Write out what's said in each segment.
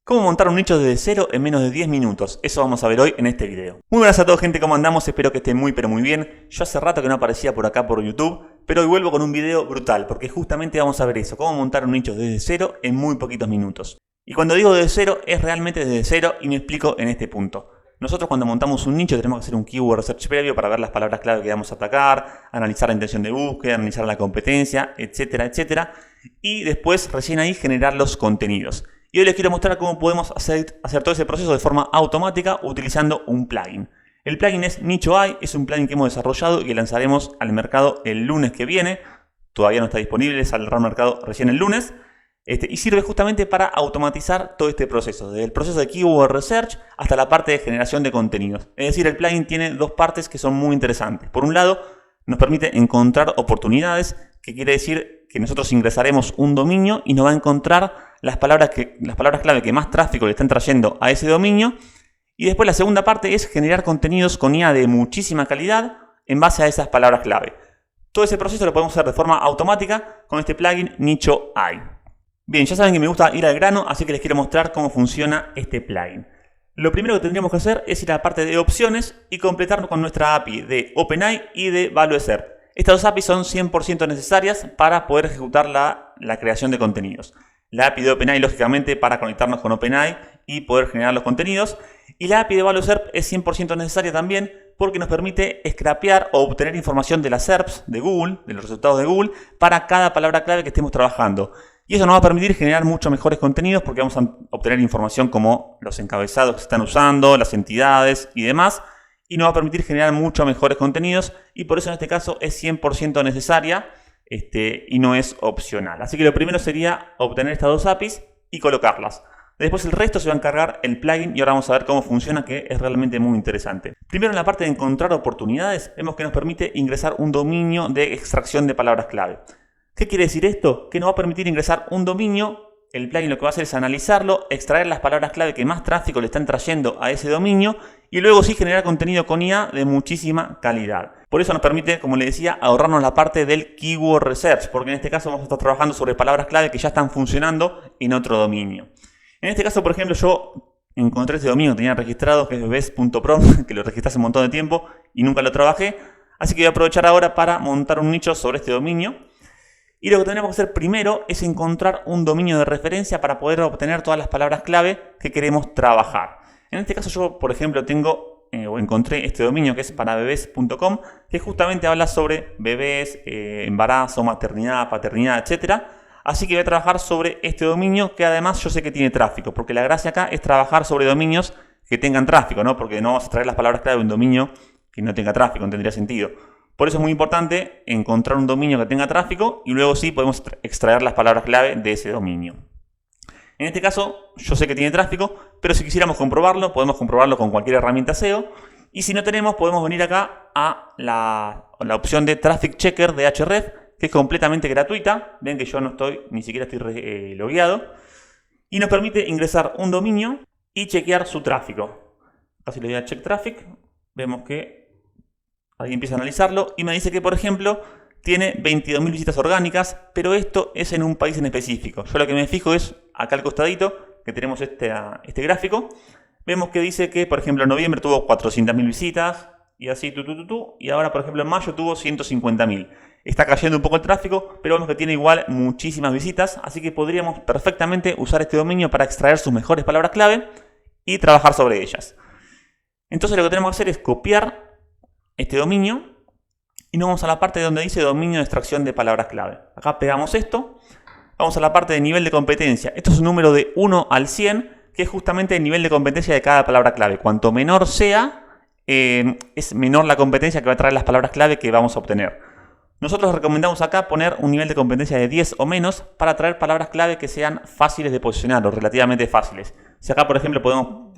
¿Cómo montar un nicho desde cero en menos de 10 minutos? Eso vamos a ver hoy en este video. Muy buenas a todos, gente, ¿cómo andamos? Espero que estén muy bien. Yo hace rato que no aparecía por acá por YouTube, pero hoy vuelvo con un video brutal, porque justamente vamos a ver eso, cómo montar un nicho desde cero en muy poquitos minutos. Y cuando digo desde cero, es realmente desde cero y me explico en este punto. Nosotros cuando montamos un nicho tenemos que hacer un keyword research previo para ver las palabras clave que vamos a atacar, analizar la intención de búsqueda, analizar la competencia, etcétera, etcétera. Y después recién ahí generar los contenidos. Y hoy les quiero mostrar cómo podemos hacer todo ese proceso de forma automática utilizando un plugin. El plugin es NichoAI, es un plugin que hemos desarrollado y que lanzaremos al mercado el lunes que viene. Todavía no está disponible, saldrá al mercado recién el lunes. Y sirve justamente para automatizar todo este proceso, desde el proceso de Keyword Research hasta la parte de generación de contenidos. Es decir, el plugin tiene dos partes que son muy interesantes. Por un lado, nos permite encontrar oportunidades, que quiere decir que nosotros ingresaremos un dominio y nos va a encontrar las palabras clave que más tráfico le están trayendo a ese dominio. Y después la segunda parte es generar contenidos con IA de muchísima calidad en base a esas palabras clave. Todo ese proceso lo podemos hacer de forma automática con este plugin NichoAI. Bien, ya saben que me gusta ir al grano, así que les quiero mostrar cómo funciona este plugin. Lo primero que tendríamos que hacer es ir a la parte de opciones y completarnos con nuestra API de OpenAI y de ValueServe. Estas dos APIs son 100% necesarias para poder ejecutar la creación de contenidos. La API de OpenAI, lógicamente, para conectarnos con OpenAI y poder generar los contenidos. Y la API de ValueServe es 100% necesaria también porque nos permite scrapear o obtener información de las SERPs de Google, de los resultados de Google, para cada palabra clave que estemos trabajando. Y eso nos va a permitir generar mucho mejores contenidos porque vamos a obtener información como los encabezados que se están usando, las entidades y demás. Y nos va a permitir generar mucho mejores contenidos y por eso en este caso es 100% necesaria y no es opcional. Así que lo primero sería obtener estas dos APIs y colocarlas. Después el resto se va a encargar el plugin y ahora vamos a ver cómo funciona, que es realmente muy interesante. Primero, en la parte de encontrar oportunidades, vemos que nos permite ingresar un dominio de extracción de palabras clave. ¿Qué quiere decir esto? Que nos va a permitir ingresar un dominio. El plugin lo que va a hacer es analizarlo, extraer las palabras clave que más tráfico le están trayendo a ese dominio y luego sí generar contenido con IA de muchísima calidad. Por eso nos permite, como les decía, ahorrarnos la parte del Keyword Research, porque en este caso vamos a estar trabajando sobre palabras clave que ya están funcionando en otro dominio. En este caso, por ejemplo, yo encontré este dominio que tenía registrado, que es bebes.pro, que lo registré hace un montón de tiempo y nunca lo trabajé. Así que voy a aprovechar ahora para montar un nicho sobre este dominio. Y lo que tenemos que hacer primero es encontrar un dominio de referencia para poder obtener todas las palabras clave que queremos trabajar. En este caso yo, por ejemplo, encontré este dominio que es para bebes.com, que justamente habla sobre bebés, embarazo, maternidad, paternidad, etc. Así que voy a trabajar sobre este dominio, que además yo sé que tiene tráfico, porque la gracia acá es trabajar sobre dominios que tengan tráfico, ¿no? Porque no vamos a traer las palabras clave de un dominio que no tenga tráfico, no tendría sentido. Por eso es muy importante encontrar un dominio que tenga tráfico y luego sí podemos extraer las palabras clave de ese dominio. En este caso yo sé que tiene tráfico, pero si quisiéramos comprobarlo, podemos comprobarlo con cualquier herramienta SEO. Y si no tenemos, podemos venir acá a la opción de Traffic Checker de Ahrefs, que es completamente gratuita. Ven que yo ni siquiera estoy logueado. Y nos permite ingresar un dominio y chequear su tráfico. Así le doy a Check Traffic, vemos que ahí empieza a analizarlo y me dice que, por ejemplo, tiene 22.000 visitas orgánicas, pero esto es en un país en específico. Yo lo que me fijo es acá al costadito, que tenemos este gráfico. Vemos que dice que, por ejemplo, en noviembre tuvo 400.000 visitas y así, y ahora, por ejemplo, en mayo tuvo 150.000. Está cayendo un poco el tráfico, pero vemos que tiene igual muchísimas visitas, así que podríamos perfectamente usar este dominio para extraer sus mejores palabras clave y trabajar sobre ellas. Entonces lo que tenemos que hacer es copiar este dominio y nos vamos a la parte donde dice dominio de extracción de palabras clave. Acá pegamos esto, vamos a la parte de nivel de competencia. Esto es un número de 1 al 100, que es justamente el nivel de competencia de cada palabra clave. Cuanto menor sea, es menor la competencia que va a traer las palabras clave que vamos a obtener. Nosotros recomendamos acá poner un nivel de competencia de 10 o menos para traer palabras clave que sean fáciles de posicionar o relativamente fáciles. Si acá, por ejemplo,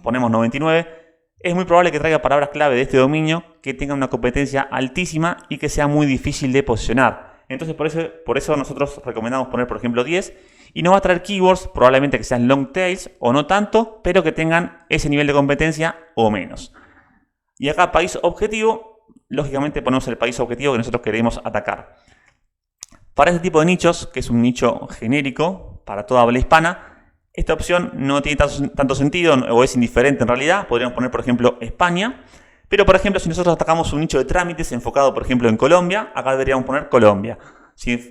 ponemos 99, es muy probable que traiga palabras clave de este dominio que tengan una competencia altísima y que sea muy difícil de posicionar. Entonces por eso nosotros recomendamos poner, por ejemplo, 10 y nos va a traer keywords probablemente que sean long tails o no tanto, pero que tengan ese nivel de competencia o menos. Y acá país objetivo, lógicamente ponemos el país objetivo que nosotros queremos atacar. Para este tipo de nichos, que es un nicho genérico para toda habla hispana, Esta opción no tiene tanto sentido o es indiferente en realidad. Podríamos poner, por ejemplo, España. Pero, por ejemplo, si nosotros atacamos un nicho de trámites enfocado, por ejemplo, en Colombia, acá deberíamos poner Colombia. Si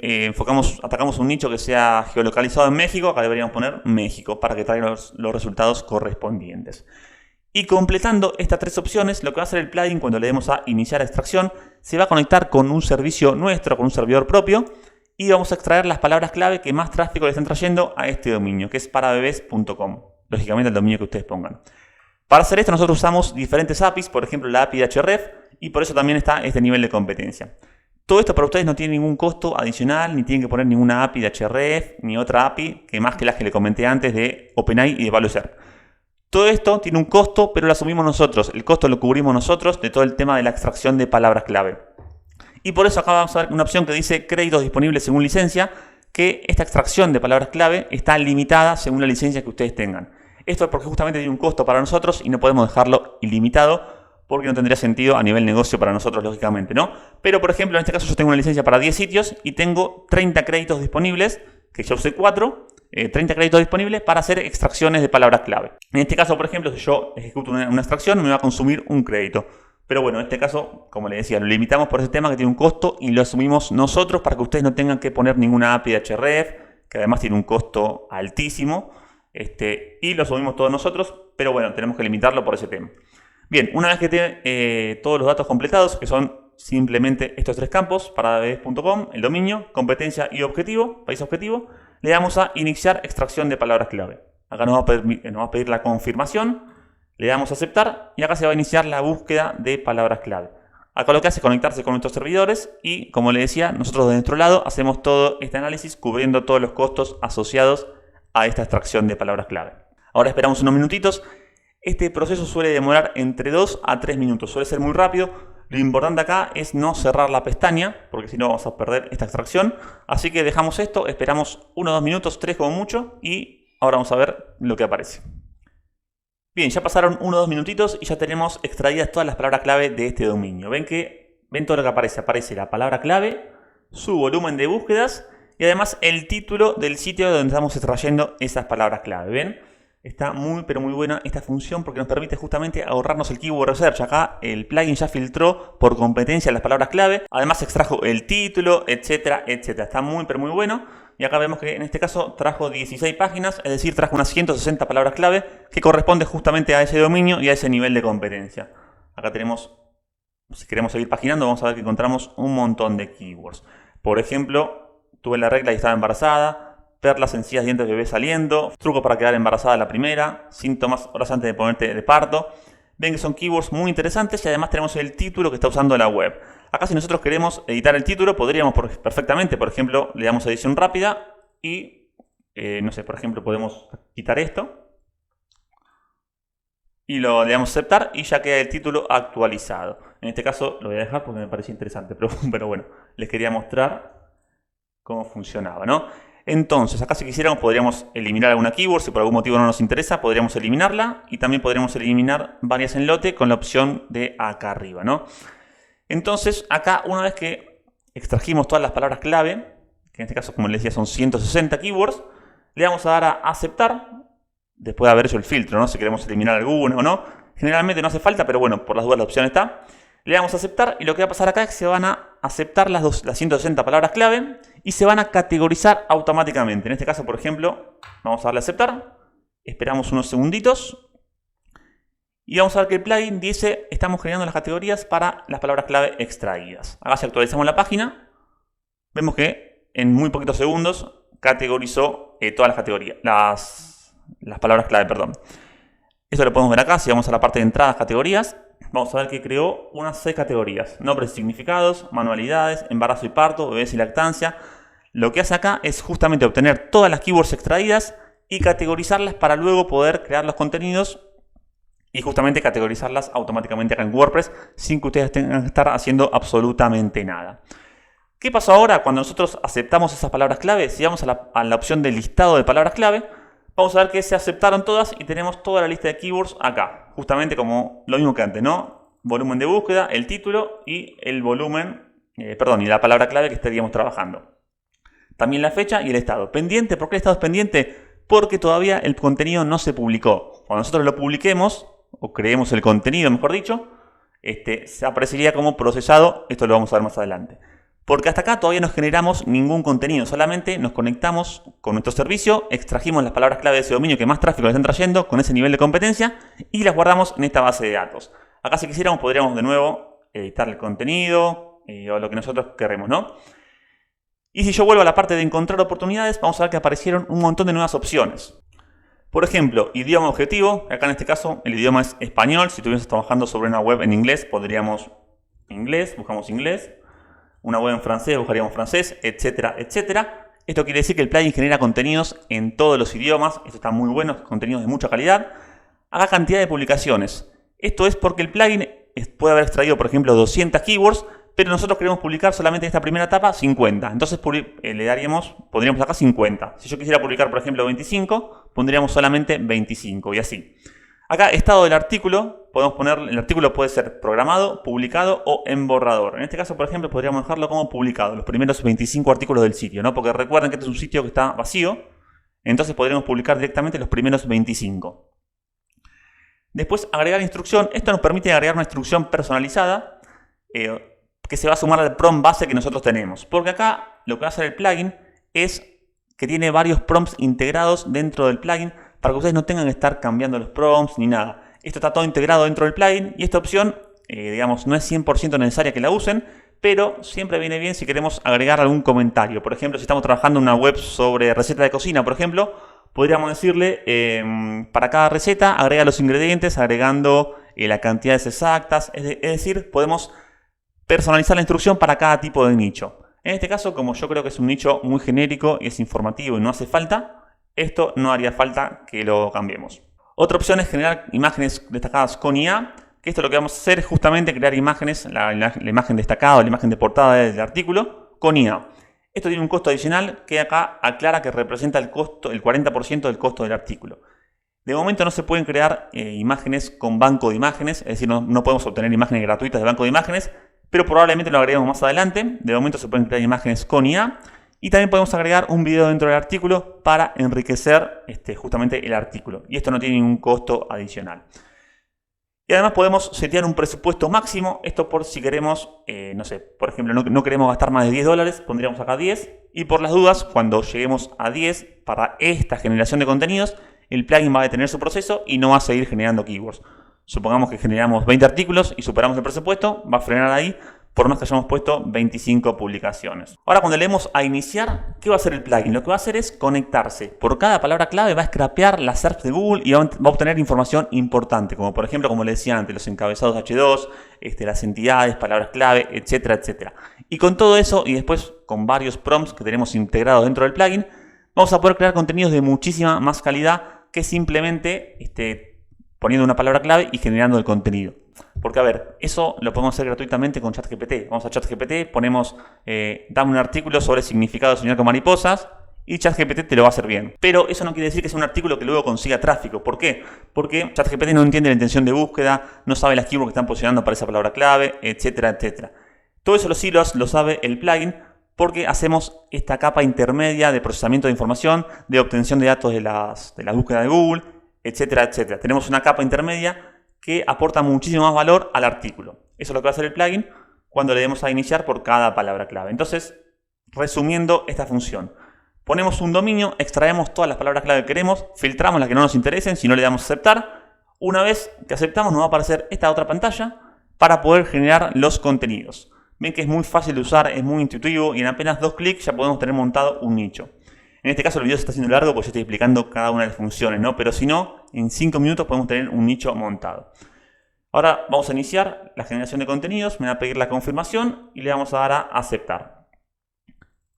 atacamos un nicho que sea geolocalizado en México, acá deberíamos poner México para que traiga los resultados correspondientes. Y completando estas tres opciones, lo que va a hacer el plugin cuando le demos a iniciar extracción, se va a conectar con un servicio nuestro, con un servidor propio, y vamos a extraer las palabras clave que más tráfico le están trayendo a este dominio, que es parabebés.com. Lógicamente el dominio que ustedes pongan. Para hacer esto nosotros usamos diferentes APIs, por ejemplo la API de Href, y por eso también está este nivel de competencia. Todo esto para ustedes no tiene ningún costo adicional, ni tienen que poner ninguna API de Href, ni otra API que más que las que le comenté antes de OpenAI y de ValueSearch. Todo esto tiene un costo, pero lo asumimos nosotros. El costo lo cubrimos nosotros de todo el tema de la extracción de palabras clave. Y por eso acá vamos a ver una opción que dice créditos disponibles según licencia, que esta extracción de palabras clave está limitada según la licencia que ustedes tengan. Esto es porque justamente tiene un costo para nosotros y no podemos dejarlo ilimitado porque no tendría sentido a nivel negocio para nosotros, lógicamente, ¿no? Pero, por ejemplo, en este caso yo tengo una licencia para 10 sitios y tengo 30 créditos disponibles, que yo usé 4, 30 créditos disponibles para hacer extracciones de palabras clave. En este caso, por ejemplo, si yo ejecuto una extracción, me va a consumir un crédito. Pero bueno, en este caso, como les decía, lo limitamos por ese tema que tiene un costo y lo asumimos nosotros para que ustedes no tengan que poner ninguna API de Href, que además tiene un costo altísimo, y lo asumimos todos nosotros, pero bueno, tenemos que limitarlo por ese tema. Bien, una vez que tiene todos los datos completados, que son simplemente estos tres campos, parabebés.com, el dominio, competencia y objetivo, país objetivo, le damos a iniciar extracción de palabras clave. Acá nos va a pedir la confirmación. Le damos a aceptar y acá se va a iniciar la búsqueda de palabras clave. Acá lo que hace es conectarse con nuestros servidores y, como les decía, nosotros de nuestro lado hacemos todo este análisis cubriendo todos los costos asociados a esta extracción de palabras clave. Ahora esperamos unos minutitos. Este proceso suele demorar entre 2 a 3 minutos, suele ser muy rápido. Lo importante acá es no cerrar la pestaña, porque si no vamos a perder esta extracción. Así que dejamos esto, esperamos 1 o 2 minutos, 3 como mucho, y ahora vamos a ver lo que aparece. Bien, ya pasaron 1 o 2 minutitos y ya tenemos extraídas todas las palabras clave de este dominio. Ven todo lo que aparece. Aparece la palabra clave, su volumen de búsquedas y además el título del sitio donde estamos extrayendo esas palabras clave. ¿Ven? Está muy pero muy buena esta función porque nos permite justamente ahorrarnos el keyword research. Acá el plugin ya filtró por competencia las palabras clave. Además extrajo el título, etcétera, etcétera. Está muy pero muy bueno. Y acá vemos que en este caso trajo 16 páginas, es decir, trajo unas 160 palabras clave que corresponde justamente a ese dominio y a ese nivel de competencia. Acá tenemos, si queremos seguir paginando, vamos a ver que encontramos un montón de keywords. Por ejemplo, tuve la regla y estaba embarazada, perlas, encías, dientes, bebé saliendo, truco para quedar embarazada la primera, síntomas horas antes de ponerte de parto. Ven que son keywords muy interesantes y además tenemos el título que está usando la web. Acá si nosotros queremos editar el título podríamos perfectamente, por ejemplo, le damos a edición rápida y, no sé, por ejemplo, podemos quitar esto y le damos a aceptar y ya queda el título actualizado. En este caso lo voy a dejar porque me parece interesante, pero bueno, les quería mostrar cómo funcionaba, ¿no? Entonces, acá si quisiéramos podríamos eliminar alguna keyword, si por algún motivo no nos interesa, podríamos eliminarla y también podríamos eliminar varias en lote con la opción de acá arriba, ¿no? Entonces, acá una vez que extrajimos todas las palabras clave, que en este caso, como les decía, son 160 keywords, le vamos a dar a aceptar, después de haber hecho el filtro, ¿no? Si queremos eliminar alguna o no. Generalmente no hace falta, pero bueno, por las dudas la opción está. Le damos a aceptar y lo que va a pasar acá es que se van a aceptar las 160 palabras clave y se van a categorizar automáticamente. En este caso, por ejemplo, vamos a darle a aceptar, esperamos unos segunditos. Y vamos a ver que el plugin dice, estamos generando las categorías para las palabras clave extraídas. Acá si actualizamos la página, vemos que en muy poquitos segundos categorizó todas las categorías, las palabras clave, perdón. Esto lo podemos ver acá, si vamos a la parte de entradas, categorías, vamos a ver que creó unas 6 categorías. Nombres y significados, manualidades, embarazo y parto, bebés y lactancia. Lo que hace acá es justamente obtener todas las keywords extraídas y categorizarlas para luego poder crear los contenidos y justamente categorizarlas automáticamente acá en WordPress sin que ustedes tengan que estar haciendo absolutamente nada. ¿Qué pasó ahora cuando nosotros aceptamos esas palabras clave? Si vamos a la opción de listado de palabras clave, vamos a ver que se aceptaron todas y tenemos toda la lista de keywords acá. Justamente como lo mismo que antes, ¿no? Volumen de búsqueda, el título y el volumen, y la palabra clave que estaríamos trabajando. También la fecha y el estado. ¿Pendiente? ¿Por qué el estado es pendiente? porque todavía el contenido no se publicó. Cuando nosotros lo publiquemos, o creemos el contenido, mejor dicho, se aparecería como procesado. Esto lo vamos a ver más adelante. Porque hasta acá todavía no generamos ningún contenido, solamente nos conectamos con nuestro servicio, extrajimos las palabras clave de ese dominio que más tráfico le están trayendo con ese nivel de competencia y las guardamos en esta base de datos. Acá si quisiéramos podríamos de nuevo editar el contenido o lo que nosotros queremos, ¿no? Y si yo vuelvo a la parte de encontrar oportunidades, vamos a ver que aparecieron un montón de nuevas opciones. Por ejemplo, idioma objetivo, acá en este caso el idioma es español. Si estuviéramos trabajando sobre una web en inglés, podríamos inglés, buscamos inglés. Una web en francés, buscaríamos francés, etcétera, etcétera. Esto quiere decir que el plugin genera contenidos en todos los idiomas. Esto está muy bueno, contenidos de mucha calidad. Haga cantidad de publicaciones. Esto es porque el plugin puede haber extraído, por ejemplo, 200 keywords, pero nosotros queremos publicar solamente en esta primera etapa 50. Entonces pondríamos acá 50. Si yo quisiera publicar, por ejemplo, 25, pondríamos solamente 25 y así. Acá, estado del artículo, podemos poner, el artículo puede ser programado, publicado o en borrador. En este caso, por ejemplo, podríamos dejarlo como publicado, los primeros 25 artículos del sitio, ¿no? Porque recuerden que este es un sitio que está vacío, entonces podríamos publicar directamente los primeros 25. Después, agregar instrucción. Esto nos permite agregar una instrucción personalizada que se va a sumar al prompt base que nosotros tenemos. Porque acá lo que va a hacer el plugin es que tiene varios prompts integrados dentro del plugin para que ustedes no tengan que estar cambiando los prompts ni nada. Esto está todo integrado dentro del plugin y esta opción, digamos, no es 100% necesaria que la usen, pero siempre viene bien si queremos agregar algún comentario. Por ejemplo, si estamos trabajando en una web sobre receta de cocina, por ejemplo, podríamos decirle, para cada receta, agrega los ingredientes, agregando las cantidades exactas. Es decir, podemos personalizar la instrucción para cada tipo de nicho. En este caso, como yo creo que es un nicho muy genérico y es informativo y no hace falta, esto no haría falta que lo cambiemos. Otra opción es generar imágenes destacadas con IA, que esto lo que vamos a hacer es justamente crear imágenes, la imagen destacada o la imagen de portada del artículo, con IA. Esto tiene un costo adicional que acá aclara que representa el 40% del costo del artículo. De momento no se pueden crear imágenes con banco de imágenes, es decir, no podemos obtener imágenes gratuitas de banco de imágenes, pero probablemente lo agreguemos más adelante. De momento se pueden crear imágenes con IA. Y también podemos agregar un video dentro del artículo para enriquecer justamente el artículo. Y esto no tiene ningún costo adicional. Y además podemos setear un presupuesto máximo. Esto por si queremos, no sé, por ejemplo, no queremos gastar más de $10, pondríamos acá 10. Y por las dudas, cuando lleguemos a 10 para esta generación de contenidos, el plugin va a detener su proceso y no va a seguir generando keywords. Supongamos que generamos 20 artículos y superamos el presupuesto, va a frenar ahí, por más que hayamos puesto 25 publicaciones. Ahora cuando leemos a iniciar, ¿qué va a hacer el plugin? Lo que va a hacer es conectarse. Por cada palabra clave va a scrapear las SERPs de Google y va a obtener información importante, como por ejemplo, como le decía antes, los encabezados H2, las entidades, palabras clave, etcétera, etcétera. Y con todo eso, y después con varios prompts que tenemos integrados dentro del plugin, vamos a poder crear contenidos de muchísima más calidad que simplemente poniendo una palabra clave y generando el contenido. Porque a ver, eso lo podemos hacer gratuitamente con ChatGPT. Vamos a ChatGPT, ponemos, dame un artículo sobre significado de soñar con mariposas y ChatGPT te lo va a hacer bien. Pero eso no quiere decir que sea un artículo que luego consiga tráfico. ¿Por qué? Porque ChatGPT no entiende la intención de búsqueda, no sabe las keywords que están posicionando para esa palabra clave, etcétera, etcétera. Todo eso lo sabe el plugin porque hacemos esta capa intermedia de procesamiento de información, de obtención de datos de la búsqueda de Google, etcétera, etcétera. Tenemos una capa intermedia que aporta muchísimo más valor al artículo. Eso es lo que va a hacer el plugin cuando le demos a iniciar por cada palabra clave. Entonces, resumiendo esta función, ponemos un dominio, extraemos todas las palabras clave que queremos, filtramos las que no nos interesen, si no le damos a aceptar. Una vez que aceptamos nos va a aparecer esta otra pantalla para poder generar los contenidos. Ven que es muy fácil de usar, es muy intuitivo y en apenas 2 clics ya podemos tener montado un nicho. En este caso el video se está haciendo largo porque yo estoy explicando cada una de las funciones, ¿no? Pero si no, en 5 minutos podemos tener un nicho montado. Ahora vamos a iniciar la generación de contenidos, me va a pedir la confirmación y le vamos a dar a aceptar.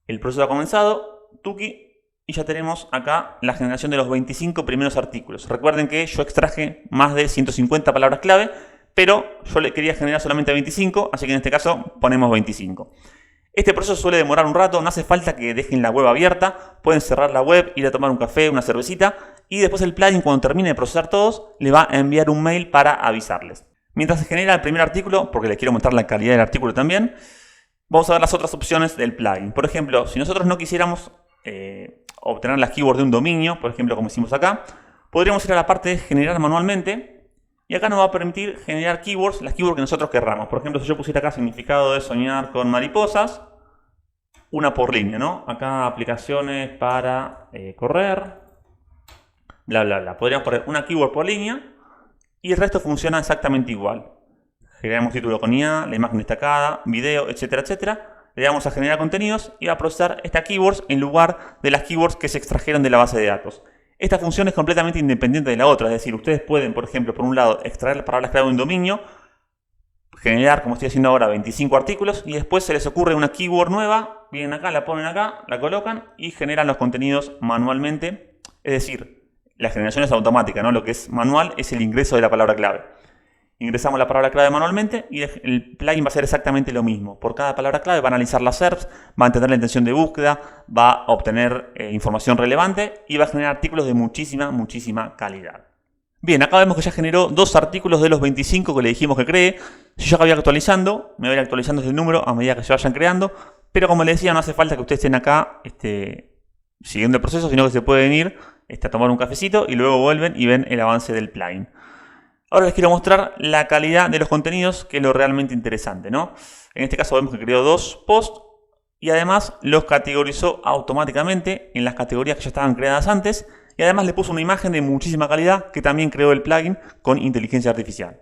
El proceso ha comenzado, tuki, y ya tenemos acá la generación de los 25 primeros artículos. Recuerden que yo extraje más de 150 palabras clave, pero yo le quería generar solamente 25, así que en este caso ponemos 25. Este proceso suele demorar un rato, no hace falta que dejen la web abierta, pueden cerrar la web, ir a tomar un café, una cervecita y después el plugin cuando termine de procesar todos le va a enviar un mail para avisarles. Mientras se genera el primer artículo, porque les quiero mostrar la calidad del artículo también, vamos a ver las otras opciones del plugin. Por ejemplo, si nosotros no quisiéramos obtener las keywords de un dominio, por ejemplo, como hicimos acá, podríamos ir a la parte de generar manualmente y acá nos va a permitir generar keywords, las keywords que nosotros querramos. Por ejemplo, si yo pusiera acá significado de soñar con mariposas, una por línea, ¿no? Acá aplicaciones para correr, bla, bla, bla. Podríamos poner una keyword por línea y el resto funciona exactamente igual. Generamos título con IA, la imagen destacada, video, etcétera, etcétera. Le damos a generar contenidos y va a procesar estas keywords en lugar de las keywords que se extrajeron de la base de datos. Esta función es completamente independiente de la otra, es decir, ustedes pueden, por ejemplo, por un lado, extraer las palabras clave de un dominio, generar, como estoy haciendo ahora, 25 artículos y después se les ocurre una keyword nueva, vienen acá, la ponen acá, la colocan y generan los contenidos manualmente. Es decir, la generación es automática, ¿no? Lo que es manual es el ingreso de la palabra clave. Ingresamos la palabra clave manualmente y el plugin va a hacer exactamente lo mismo. Por cada palabra clave va a analizar las SERPs, va a entender la intención de búsqueda, va a obtener información relevante y va a generar artículos de muchísima calidad. Bien, acá vemos que ya generó 2 artículos de los 25 que le dijimos que cree. Si yo acá voy actualizando, me voy a ir actualizando ese número a medida que se vayan creando. Pero como les decía, no hace falta que ustedes estén acá siguiendo el proceso, sino que se pueden ir a tomar un cafecito y luego vuelven y ven el avance del plugin. Ahora les quiero mostrar la calidad de los contenidos, que es lo realmente interesante, ¿no? En este caso vemos que creó 2 posts y además los categorizó automáticamente en las categorías que ya estaban creadas antes y además le puso una imagen de muchísima calidad que también creó el plugin con inteligencia artificial.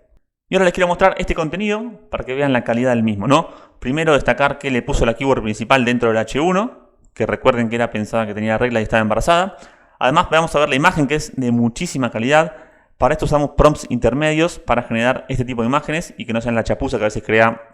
Y ahora les quiero mostrar este contenido para que vean la calidad del mismo, ¿no? Primero destacar que le puso la keyword principal dentro del H1, que recuerden que era pensada que tenía regla y estaba embarazada. Además vamos a ver la imagen que es de muchísima calidad. Para esto usamos prompts intermedios para generar este tipo de imágenes y que no sean la chapuza que a veces crea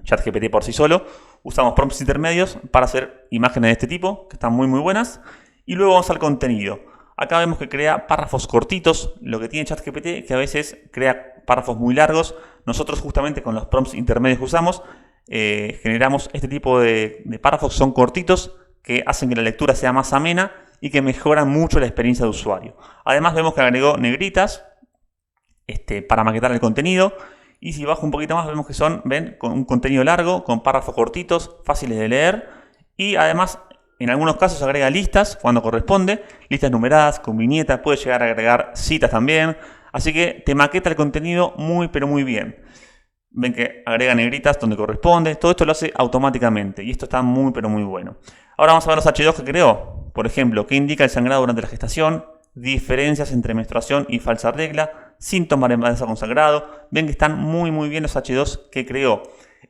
ChatGPT por sí solo. Usamos prompts intermedios para hacer imágenes de este tipo, que están muy buenas. Y luego vamos al contenido. Acá vemos que crea párrafos cortitos. Lo que tiene ChatGPT que a veces crea párrafos muy largos. Nosotros justamente con los prompts intermedios que usamos generamos este tipo de párrafos que son cortitos, que hacen que la lectura sea más amena y que mejoran mucho la experiencia de usuario. Además vemos que agregó negritas para maquetar el contenido. Y si bajo un poquito más vemos que son, ven, con un contenido largo, con párrafos cortitos, fáciles de leer. Y además en algunos casos agrega listas cuando corresponde, listas numeradas, con viñetas, puede llegar a agregar citas también. Así que te maqueta el contenido muy bien. Ven que agrega negritas donde corresponde, todo esto lo hace automáticamente y esto está muy bueno. Ahora vamos a ver los H2 que creó. Por ejemplo, ¿qué indica el sangrado durante la gestación? Diferencias entre menstruación y falsa regla, síntomas de embarazo con sangrado. Ven que están muy bien los H2 que creó.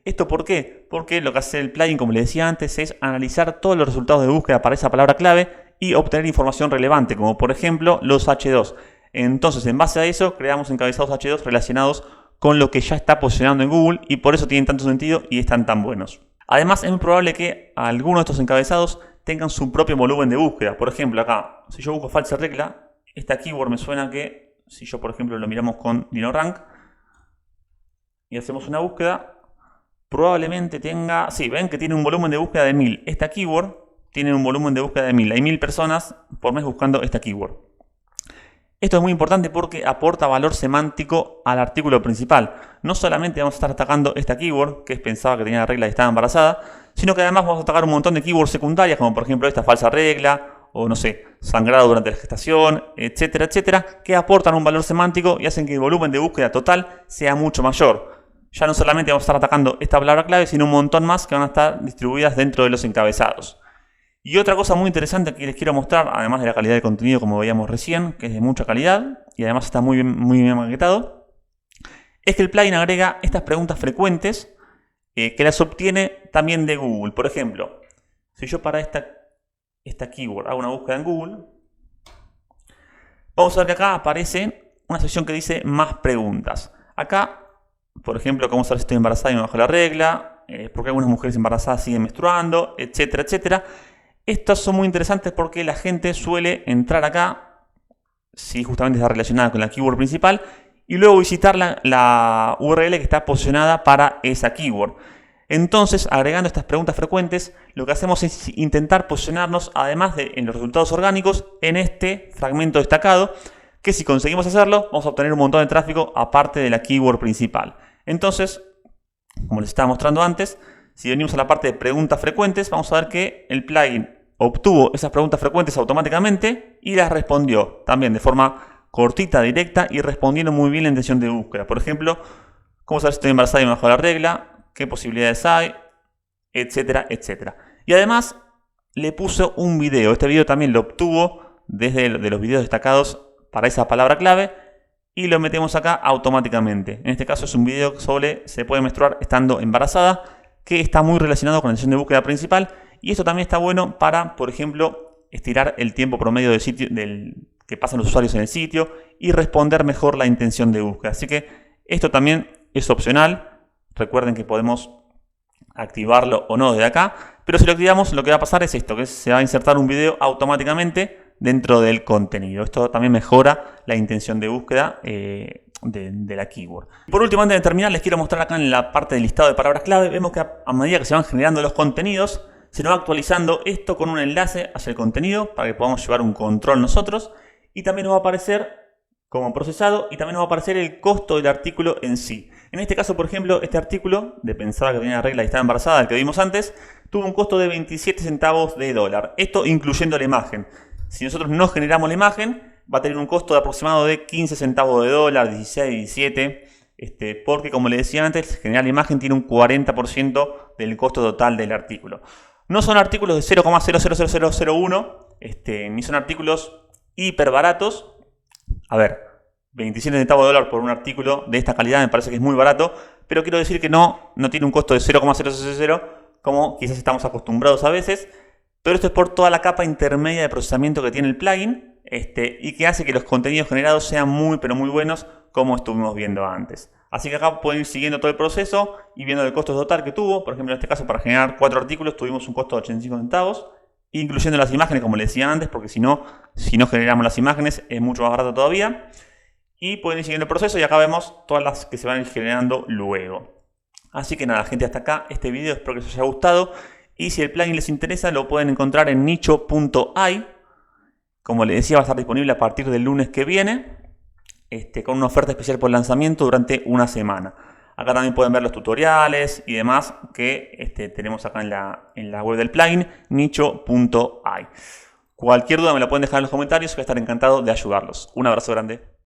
¿Esto por qué? Porque lo que hace el plugin, como les decía antes, es analizar todos los resultados de búsqueda para esa palabra clave y obtener información relevante, como por ejemplo los H2. Entonces, en base a eso, creamos encabezados H2 relacionados con lo que ya está posicionando en Google y por eso tienen tanto sentido y están tan buenos. Además, es muy probable que algunos de estos encabezados tengan su propio volumen de búsqueda. Por ejemplo, acá, si yo busco falsa regla, esta keyword me suena que, si yo por ejemplo lo miramos con DinoRank y hacemos una búsqueda, probablemente tenga, sí, ven que tiene un volumen de búsqueda de 1000. Esta keyword tiene un volumen de búsqueda de 1000. Hay 1000 personas por mes buscando esta keyword. Esto es muy importante porque aporta valor semántico al artículo principal. No solamente vamos a estar atacando esta keyword, que es pensaba que tenía regla y estaba embarazada, sino que además vamos a atacar un montón de keywords secundarias, como por ejemplo esta falsa regla, o no sé, sangrado durante la gestación, etcétera, que aportan un valor semántico y hacen que el volumen de búsqueda total sea mucho mayor. Ya no solamente vamos a estar atacando esta palabra clave, sino un montón más que van a estar distribuidas dentro de los encabezados. Y otra cosa muy interesante que les quiero mostrar, además de la calidad de contenido como veíamos recién, que es de mucha calidad y además está muy bien maquetado, es que el plugin agrega estas preguntas frecuentes que las obtiene también de Google. Por ejemplo, si yo para esta keyword hago una búsqueda en Google, vamos a ver que acá aparece una sección que dice más preguntas. Acá, por ejemplo, cómo saber si estoy embarazada y me bajo la regla, por qué algunas mujeres embarazadas siguen menstruando, etcétera. Estas son muy interesantes porque la gente suele entrar acá, si justamente está relacionada con la keyword principal, y luego visitar la URL que está posicionada para esa keyword. Entonces, agregando estas preguntas frecuentes, lo que hacemos es intentar posicionarnos, además de en los resultados orgánicos, en este fragmento destacado, que si conseguimos hacerlo, vamos a obtener un montón de tráfico aparte de la keyword principal. Entonces, como les estaba mostrando antes, si venimos a la parte de preguntas frecuentes, vamos a ver que el plugin obtuvo esas preguntas frecuentes automáticamente y las respondió también de forma cortita, directa y respondiendo muy bien la intención de búsqueda. Por ejemplo, ¿cómo saber si estoy embarazada y bajo la regla? ¿Qué posibilidades hay? Etcétera, etcétera. Y además le puso un video. Este video también lo obtuvo desde de los videos destacados para esa palabra clave y lo metemos acá automáticamente. En este caso es un video sobre se puede menstruar estando embarazada, que está muy relacionado con la intención de búsqueda principal. Y esto también está bueno para, por ejemplo, estirar el tiempo promedio del sitio, que pasan los usuarios en el sitio y responder mejor la intención de búsqueda. Así que esto también es opcional. Recuerden que podemos activarlo o no desde acá, pero si lo activamos lo que va a pasar es esto, que se va a insertar un video automáticamente dentro del contenido. Esto también mejora la intención de búsqueda de la keyword. Por último, antes de terminar, les quiero mostrar acá en la parte del listado de palabras clave. Vemos que a medida que se van generando los contenidos, se nos va actualizando esto con un enlace hacia el contenido para que podamos llevar un control nosotros, y también nos va a aparecer como procesado y también nos va a aparecer el costo del artículo en sí. En este caso, por ejemplo, este artículo de pensaba que tenía la regla y estaba embarazada, el que vimos antes, tuvo un costo de 27 centavos de dólar. Esto incluyendo la imagen. Si nosotros no generamos la imagen, va a tener un costo de aproximado de 15 centavos de dólar, 16, 17, porque como les decía antes, generar la imagen tiene un 40% del costo total del artículo. No son artículos de 0,000001, ni son artículos hiper baratos. A ver, 27 centavos de dólar por un artículo de esta calidad me parece que es muy barato, pero quiero decir que no tiene un costo de 0,000 como quizás estamos acostumbrados a veces, pero esto es por toda la capa intermedia de procesamiento que tiene el plugin y que hace que los contenidos generados sean muy pero muy buenos, como estuvimos viendo antes. Así que acá pueden ir siguiendo todo el proceso y viendo el costo total que tuvo. Por ejemplo, en este caso para generar 4 artículos tuvimos un costo de 85 centavos, incluyendo las imágenes, como les decía antes, porque si no generamos las imágenes es mucho más barato todavía. Y pueden ir siguiendo el proceso y acá vemos todas las que se van a ir generando luego. Así que nada, gente, hasta acá este video. Espero que les haya gustado. Y si el plugin les interesa, lo pueden encontrar en nicho.ai. Como les decía, va a estar disponible a partir del lunes que viene, con una oferta especial por lanzamiento durante una semana. Acá también pueden ver los tutoriales y demás que tenemos acá en la web del plugin, nicho.ai. Cualquier duda me la pueden dejar en los comentarios, voy a estar encantado de ayudarlos. Un abrazo grande.